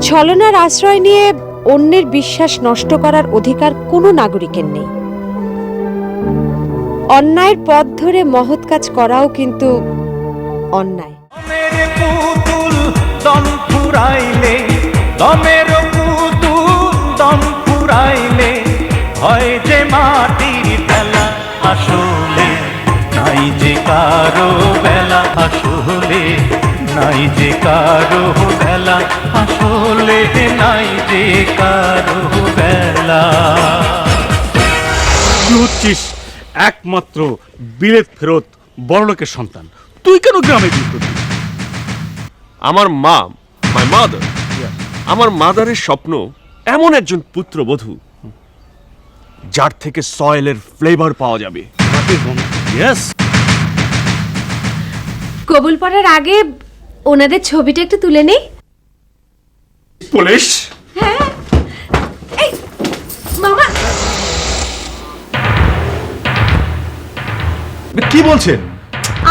ছলনার আশ্রয় নিয়ে অন্যের বিশ্বাস নষ্ট করার অধিকার কোনো নাগরিকের নেই। অন্যায়ের পথ ধরে মহৎ কাজ করাও কিন্তু অন্যায়। হয় যে মাটির বেলা আসলে নাই যে কারো বেলা, আসলে নাই যে কারো বেলা, আসলে নাই যে কারো বেলা। তুই হচ্ছিস একমাত্র বিলেত ফেরত বড়লোকের সন্তান, তুই কেন গ্রামে বিয়ে করবি? আমার মা, মাই মাদার, আমার মাদারের স্বপ্ন এমন একজন পুত্রবধূ যার থেকে সয়েলের ফ্লেভার পাওয়া যাবে। ইয়েস, কবুল পড়ার আগে ওনাদের ছবিটা একটু তুলে নেই। পুলিশ এই মামা, কি বলছেন?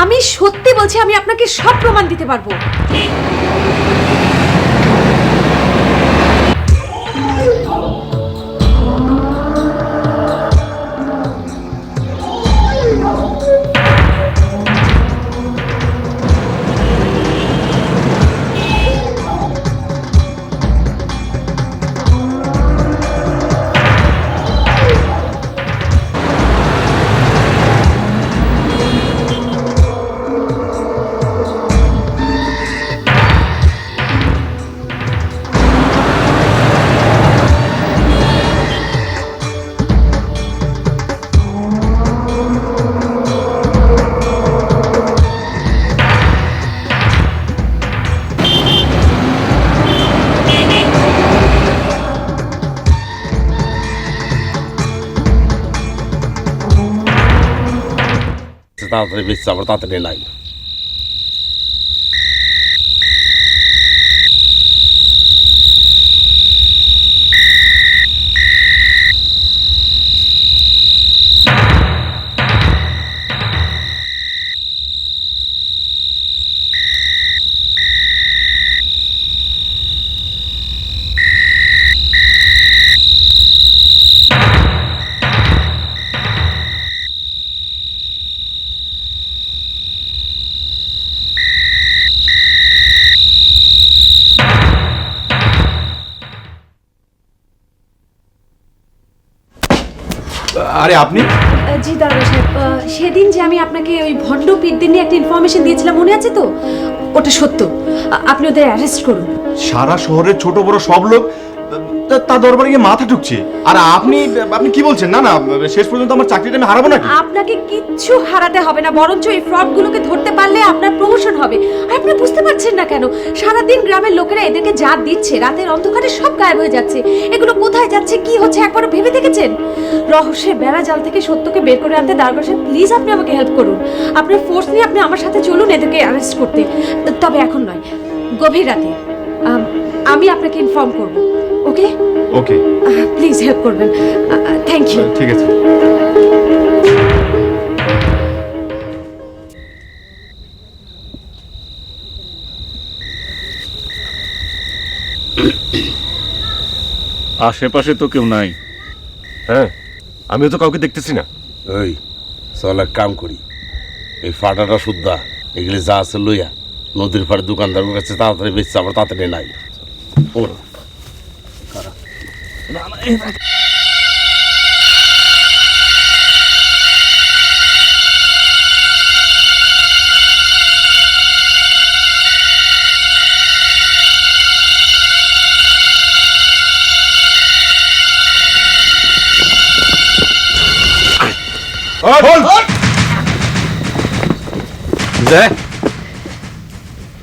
আমি সত্যি বলছি, আমি আপনাকে সব প্রমাণ দিতে পারবো। তাড়াতাড়ি বেশি আবার তাড়াতাড়ি নাই। আরে আপনি? জি দাদা সাহেব, সেদিন যে আমি আপনাকে ওই ভণ্ড পীরদের নিয়ে একটা ইনফরমেশন দিয়েছিলাম, মনে আছে তো? ওটা সত্য। আপনি ওদের অ্যারেস্ট করুন। সারা শহরের ছোট বড় সব লোক তার দরবারে গিয়ে মাথা ঠুকছে, আর আপনি আপনি কি বলছেন? না না, শেষ পর্যন্ত আমার চাকরিটা আমি হারাবো নাকি? আপনাকে কিচ্ছু হারাতে হবে না, বরঞ্চ এই ফ্রডগুলোকে ধরতে পারলে আপনার প্রমোশন হবে। আর আপনি বুঝতে পারছেন না কেন? সারাদিন গ্রামের লোকেরা এদেরকে যা দিচ্ছে, রাতের অন্ধকারে সব গায়েব হয়ে যাচ্ছে। এগুলো কোথায় যাচ্ছে, কি হচ্ছে, একবারও ভেবে দেখেছেন? রহস্যের বেড়া জাল থেকে সত্যকে বের করে আনতে দারোগা সাহেব, প্লিজ আপনি আমাকে হেল্প করুন। আপনার ফোর্স নিয়ে আপনি আমার সাথে চলুন এদেরকে অ্যারেস্ট করতে। তবে এখন নয়, গভীর রাতে আমি আপনাকে ইনফর্ম করব। ওকে ওকে, প্লিজ হেল্প করবেন। Thank you. ঠিক আছে। আশেপাশে তো কেউ নাই। হ্যাঁ, আমিও তো কাউকে দেখতেছি না। ওই চল এক কাম করি, এই ফাটাটা শুদ্ধা এগুলি যা আছে লইয়া নদীর পাড়ে দোকানদারের কাছে তাড়াতাড়ি বেশি আবার তাড়াতাড়ি নাই।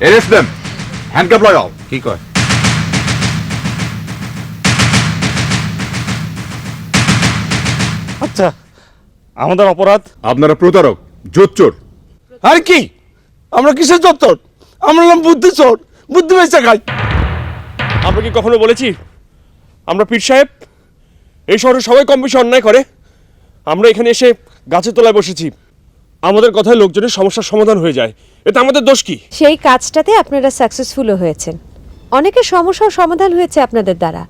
Arrest them. Handcuff লাগাও। কি কয়? আচ্ছা, আমাদের অপরাধ? আপনারা প্রতারক, জোচ্চোর। আর কি আমরা কিসের চত্বর? আমরা নাম বুদ্ধি চোর, বুদ্ধি বেচা খাই। আমরা কি কখনো বলেছি আমরা পীর সাহেব? এই শহরে সবাই কম বেশি অন্যায় করে, আমরা এখানে এসে গাছের তলায় বসেছি, আমাদের কথায় লোকজনের সমস্যার সমাধান হয়ে যায়, এতে আমাদের দোষ কি? সেই কাজটাতে আপনারা সাকসেসফুলও হয়েছেন, অনেকের সমস্যার সমাধান হয়েছে আপনাদের দ্বারা,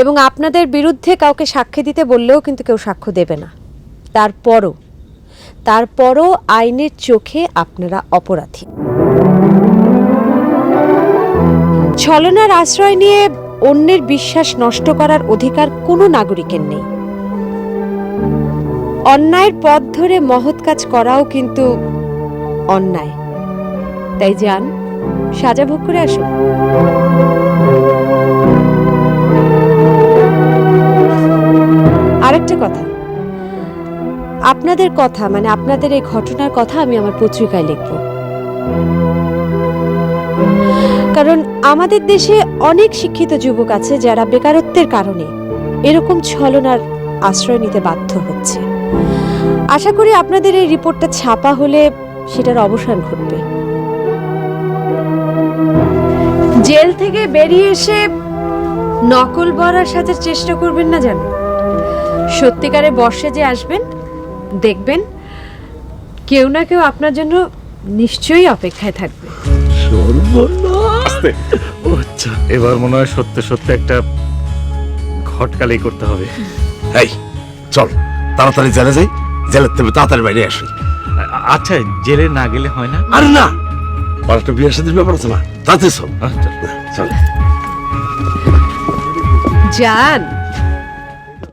এবং আপনাদের বিরুদ্ধে কাউকে সাক্ষ্য দিতে বললেও কিন্তু কেউ সাক্ষ্য দেবে না। তারপরও আইনের চোখে আপনারা অপরাধী। ছলনার আশ্রয় নিয়ে অন্যের বিশ্বাস নষ্ট করার অধিকার কোনো নাগরিকের নেই। অন্যায়ের পথ ধরে মহৎ কাজ করাও কিন্তু অন্যায়। তাই যান, সাজা ভোগ করে আসুন। আরেকটা কথা, আপনাদের কথা মানে আপনাদের এই ঘটনার কথা আমি আমার পত্রিকায় লিখব, কারণ আমাদের দেশে অনেক শিক্ষিত যুবক আছে যারা বেকারত্বের কারণে এরকম ছলনার আশ্রয় নিতে বাধ্য হচ্ছে। আশা করি আপনাদের এই রিপোর্টটা ছাপা হলে সেটার অবসান ঘটবে। জেল থেকে বেরিয়ে এসে নকল বরার সাজার চেষ্টা করবেন না যেন। সত্যিকারে বর্ষে যে আসবেন, দেখবেন কেউ না কেউ আপনার জন্য নিশ্চয়ই অপেক্ষায় থাকবে। এবার মনে হয় সত্যি সত্যি একটা ঘটকালি করতে হবে। এই চল তাড়াতাড়ি জেলে যাই, জেলের থেকে তাড়াতাড়ি বাইরে আসি। আচ্ছা, জেলে না গেলে হয় না? আর না, আর একটা বিয়ের সাথে ব্যাপার আছে না, তাতে চল চল। যান।